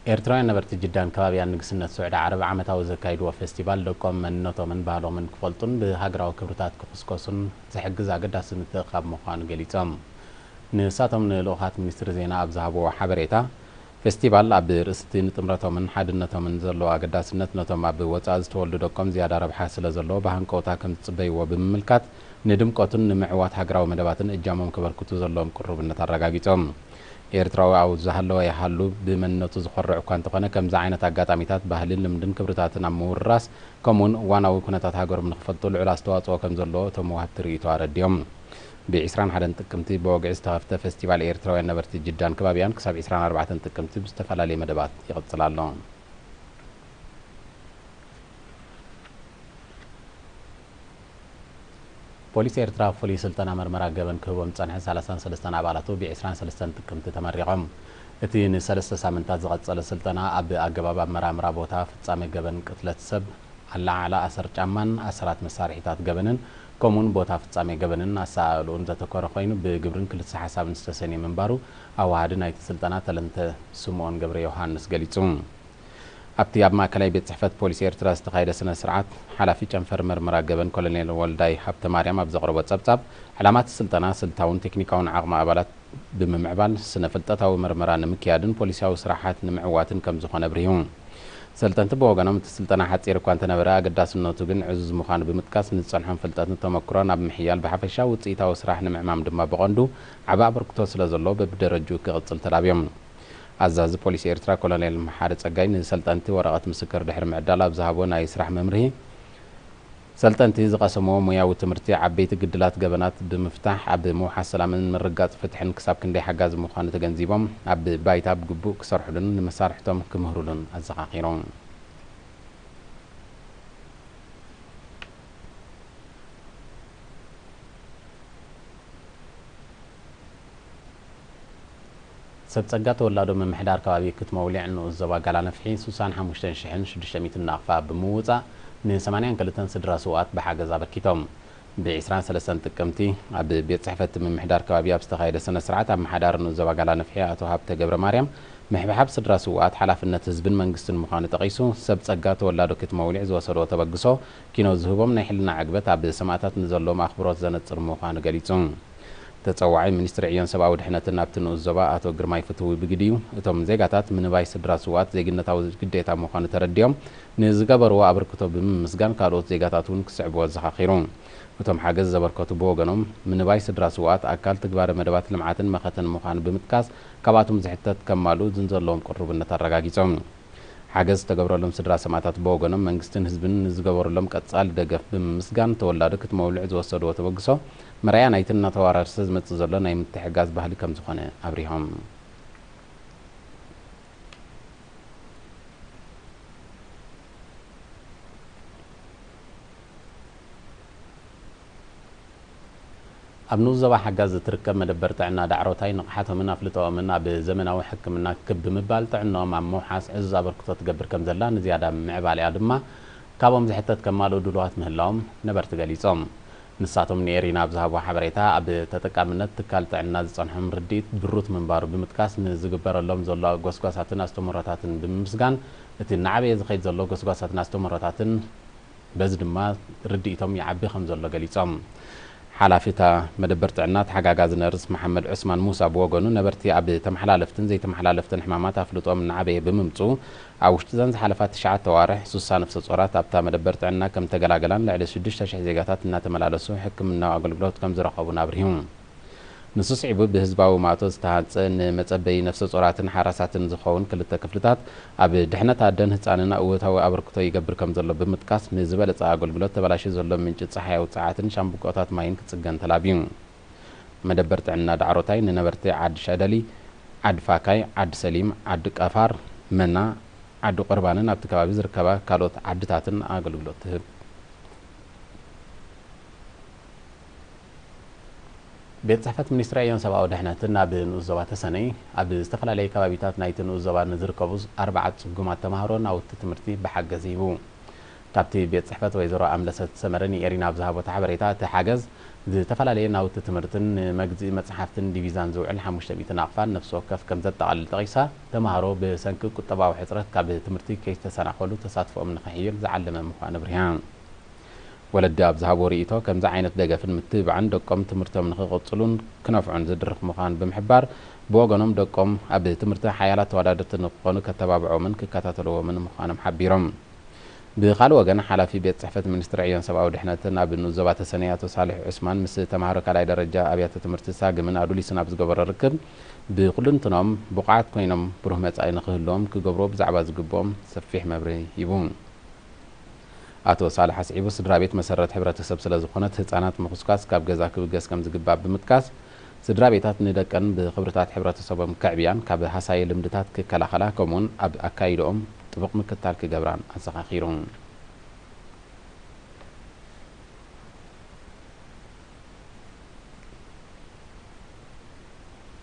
ኤርትራውያን ነበርቲ ጅዳን ከባቢያን ንግስነት ስዑድ ዓረብ ዓመታዊ ዘካይድዎ ፌስቲቫል ደቆም መንነቶምን ባህሎምን ክፈልጡን ብሃገራዊ ክብርታት ክኽስከሱን ዝሕግዝ ኣገዳሲ ምትእኻብ ምዃኑ ገሊፆም ንሳቶም ንልኡኻት ሚኒስትሪ ዜና ኣብ ዝሃብዎ ሓበሬታ ፌስቲቫል ኣብ ርእስቲ ንጥምረቶምን ሓድነቶምን ዘለዎ ኣገዳስነት ነቶም ኣብ ወፃኢ ዝተወልዱ ደቆም ዝያዳ ረብሓ ስለ ዘለዎ ብሃንቀውታ ከም ዝፅበይዎ ብምምልካት ንድምቀቱን ንምዕዋት ሃገራዊ መደባትን እጃሞም ከበርክቱ ዘለዎም ቅርብነት ኣረጋጊፆም ኤርትራዊ ኣብ ዝሃለወ ይሃሉ ብመንነቱ ዝኮርዕ እኳ እንተኾነ ከምዚ ዓይነት ኣጋጣሚታት ባህልን ልምድን ክብርታትን ኣብ ምውራስ ከምኡውን እዋናዊ ኩነታት ሃገሮም ንክፈልጡ ልዑል ኣስተዋፅኦ ከም ዘለዎ እቶም ወሃብቲ ርእይቶ ኣረዲዮም ብ21 ጥቅምቲ ብወግዒ ዝተኸፍተ ፌስቲቫል ኤርትራውያን ነበርቲ ጅዳን ከባቢያን ክሳብ 24 ጥቅምቲ ብዝተፈላለየ መደባት ይቕፅል ኣሎ ፖሊስ ኤርትራ ፍሉይ ስልጠና መርመራ ገበን ክህቦም ፀንሐ 33 ኣባላቱ ብ23 ጥቅምቲ ተመሪቖም እቲ ን3 ሳምንታት ዝቐፀለ ስልጠና ኣብ ኣገባብ ኣመራምራ ቦታ ፍጻሜ ገበን ቅትለት ሰብ ኣላዓላ ኣሰር ጫማን ኣሰራት መሳርሒታት ገበንን ከምኡውን ቦታ ፍጻሜ ገበንን ኣሰኣልኡን ዘተኮረ ኮይኑ ብግብርን ክልተ ሓሳብን ዝተሰነየ ምንባሩ ኣዋሃዲ ናይቲ ስልጠና ተለንተ ስምዖን ገብረ ዮሃንስ ገሊጹ ኣብቲ ኣብ ማእከላይ ቤት ጽሕፈት ፖሊስ ኤርትራ ዝተኻየደ ስነ ስርዓት ሓላፊ ጨንፈር መርመራ ገበን ኮሎኔል ወልዳይ ሃብተ ማርያም ኣብ ዘቕረቦ ጸብጻብ ዕላማት ስልጠና ስልታውን ቴክኒካውን ዓቕሚ ኣባላት ብምምዕባል ስነ ፍልጠታዊ መርመራ ንምክያድን ፖሊሳዊ ስራሓት ንምዕዋትን ከም ዝኾነ ብርሂቡ ሰልጠንቲ ብወገኖም እቲ ስልጠና ሓፂር እኳ እንተነበረ ኣገዳስነቱ ግን ዕዙዝ ምዃኑ ብምጥቃስ ንፀንሖም ፍልጠትን ተመክሮን ኣብ ምሕያል ብሓፈሻ ውፅኢታዊ ስራሕ ንምዕማም ድማ ብቐንዱ ዓቢ ኣበርክቶ ስለ ዘለዎ በብደረጅኡ ክቕፅል ተላብዮም ኣዛዚ ፖሊስ ኤርትራ ኮሎኔል መሓሪ ጸጋይ ንሰልጠንቲ ወረቐት ምስክር ድሕሪ ምዕዳል ኣብ ዝሃቦ ናይ ስራሕ መምርሂ ሰልጠንቲ ዝቐሰምዎ ሙያዊ ትምህርቲ ዓበይቲ ግድላት ገበናት ብምፍታሕ ኣብ ምውሓስ ሰላምን ምርጋፅ ፍትሕን ክሳብ ክንደይ ሓጋዚ ምዃኑ ተገንዚቦም ኣብ ባይታ ብግቡእ ክሰርሑሉን ንመሳርሕቶም ክምህሩሉን ኣዘኻኺሮም ሰብ ጸጋ ተወላዶ ምምሕዳር ከባቢ ክትመውሊዕ ንኡስ ዞባ ጋላነፍሒ 65,600 ናቕፋ ብምውፃእ ን82 ስድራ ስውኣት ብሓገዝ ኣበርኪቶም ብ23 ጥቅምቲ ኣብ ቤት ጽሕፈት ምምሕዳር ከባቢ ኣብ ዝተኻየደ ስነ ስርዓት ኣብ መሓዳር ንኡስ ዞባ ጋላነፍሒ ኣቶ ሃብተ ገብረ ማርያም ምሕብሓብ ስድራ ስውኣት ሓላፍነት ህዝብን መንግስትን ምዃኑ ጠቒሱ ሰብ ጸጋ ተወላዶ ክትመውሊዕ ዝወሰድዎ ተበግሶ ኪኖ ዝህቦም ናይ ሕልና ዕግበት ኣብ ሰማዕታት ንዘለዎም ኣኽብሮት ዘነጽር ምዃኑ ገሊጹ ተጸዋዒ ሚኒስትሪ ዕዮን ሰብኣዊ ድሕነትን ናብቲ ንኡስ ዞባ ኣቶ ግርማይ ፍትዊ ብግድዩ እቶም ዜጋታት ምንባይ ስድራ ስውኣት ዜግነታዊ ግዴታ ምዃኑ ተረዲዮም ንዝገበርዎ ኣበርክቶ ብምምስጋን ካልኦት ዜጋታት እውን ክስዕብዎ ዘኻኺሩ እቶም ሓገዝ ዘበርከቱ ብወገኖም ምንባይ ስድራ ስውኣት ኣካል ትግባረ መደባት ልምዓትን መኸተን ምዃኑ ብምጥቃስ ካብኣቶም ዝሕተት ከማሉ ዘለዎም ቅርብነት ኣረጋጊፆም ሓገዝ ዝተገብረሎም ስድራ ሰማዕታት ብወገኖም መንግስትን ህዝብን ንዝገበረሎም ቀጻሊ ደገፍ ብምምስጋን ተወላዶ ክትመውልዕ ዝወሰድዎ ተበግሶ መርኣያ ናይቲ እናተወራርሰ ዝመጽእ ዘሎ ናይ ምትሕጋዝ ባህሊ ከም ዝኾነ ኣብሪሆም ኣብ ንኡስ ዞባ ሓጋዝ ዝትርከብ መደበር ጥዕና ዳዕሮታይ ንቕሓቶምን ኣፍልጦኦምን ኣብ ዘመናዊ ሕክምና ክብ ምባል ጥዕንኦም ኣብ ምውሓስ ዕዙዝ ኣበርክቶ ትገብር ከም ዘላ ንዝያዳ ምዕባልያ ድማ ካብኦም ዝሕተት ከማልኡ ድልዋት ምህላዎም ነበርቲ ገሊፆም ንሳቶም ንኤሪና ኣብ ዝሃብዎ ሓበሬታ ኣብ ተጠቃምነት ትካል ጥዕና ዝጸንሖም ርዲኢት ብሩት ምንባሩ ብምጥቃስ ንዝግበረሎም ዘሎ ጎስጓሳትን ኣስተምህሮታትን ብምምስጋን እቲ ንዓበየ ዝኸይድ ዘሎ ጎስጓሳትን ኣስተምህሮታትን በዚ ድማ ርዲኢቶም ይዓቢ ከም ዘሎ ገሊፆም ሓላፊታ መደበር ጥዕና ተሓጋጋዚ ነርስ መሐመድ ዑስማን ሙሳ ብወገኑ ነበርቲ ኣብ ተመሓላለፍትን ዘይተመሓላለፍትን ሕማማት ኣፍልጦም ንዓበየ ብምምፁ ኣብ ውሽጢ ዘን ዝሓለፋ 9 ተዋርሕ 60 ነፍሰ ጾራት ኣብታ መደበር ጥዕና ከም ተገላገላን ልዕሊ 6,000 ዜጋታት እናተመላለሱ ሕክምናዊ ኣገልግሎት ከም ዝረኸቡን ኣብርሂቡ ንሱ ስዒቡ ብህዝባዊ ማእቶ ዝተሃንፀ ንመጸበይ ነፍሰ ጾራትን ሓራሳትን ዝኸውን ክልተ ክፍልታት ኣብ ድሕነት ኣደን ህፃንን እወታዊ ኣበርክቶ ይገብር ከም ዘሎ ብምጥቃስ ንዝበለፀ ኣገልግሎት ተበላሽ ዘሎ ምንጭ ፀሓያዊ ፀዓትን ሻምብቆታት ማይን ክጽገን ተላብዩ መደበር ጥዕና ዳዕሮታይ ንነበርቲ ዓዲ ሸደሊ ዓዲ ፋካይ ዓዲ ሰሊም ዓዲ ቀፋር መና ዓዲ ቁርባንን ኣብቲ ከባቢ ዝርከባ ካልኦት ዓድታትን ኣገልግሎት ትህብ ቤት ጽሕፈት ሚኒስትሪ ዕዮን ሰብኣዊ ድሕነትን ኣብ ንኡስ ዞባ ተሰነይ ኣብ ዝተፈላለየ ከባቢታት ናይቲ ንኡስ ዞባ ንዝርከቡ 4 ጽጉማት ተምሃሮ ናውቲ ትምህርቲ ብሓገዝ ሂቡ كابتي بيت صحفة ويزرو أملست سمرني إيرينا بزهابو تحبريتا تحاجز تفلالي ناوت تمرتن مجزي مصحفتن ديفيزان زوعل حموشة ميتن أقفال نفسه كف كم زد على التغيسة تمهرو بسنك كتبا وحصرت كاب تمرتي كيس تسنع خلو تصادفوا من خير زعلم مخوان برهان ولد أبزهابو رئيتو كم زعينت دقا في المتب عندكم تمرتو من خغطلون كنافعون زدرخ مخان بمحبار بوغنم دقم أب تمرتو حيالات ودادت نقونو كتبابعو من ككتاتلو من مخان محبيرم بخال وجن حلافي بيت صحفة المنستر عيان سبعة ودحنتنا بالنزوبات السنيات وصالح عثمان مس تمهرك على درجة أبيات تمرتساق من أدولي سنابز قبر الركب بقلن تنام بقعات كوينم برهمت أي نخلهم كجبرو بزعباز قبهم سفيح مبري يبون أتو صالح سعيب سدرابيت مسرت حبرة سبسلة زخونة هتانات مخصوص كاب جزاك بجز كم زقباب بمتكاس سدرابيتات ندكن بخبرتات حبرة سبم كعبيان كاب حساي لمدتات كلا خلا كمون أب أكايدهم طبق مكتال كجبران أسخا خيرون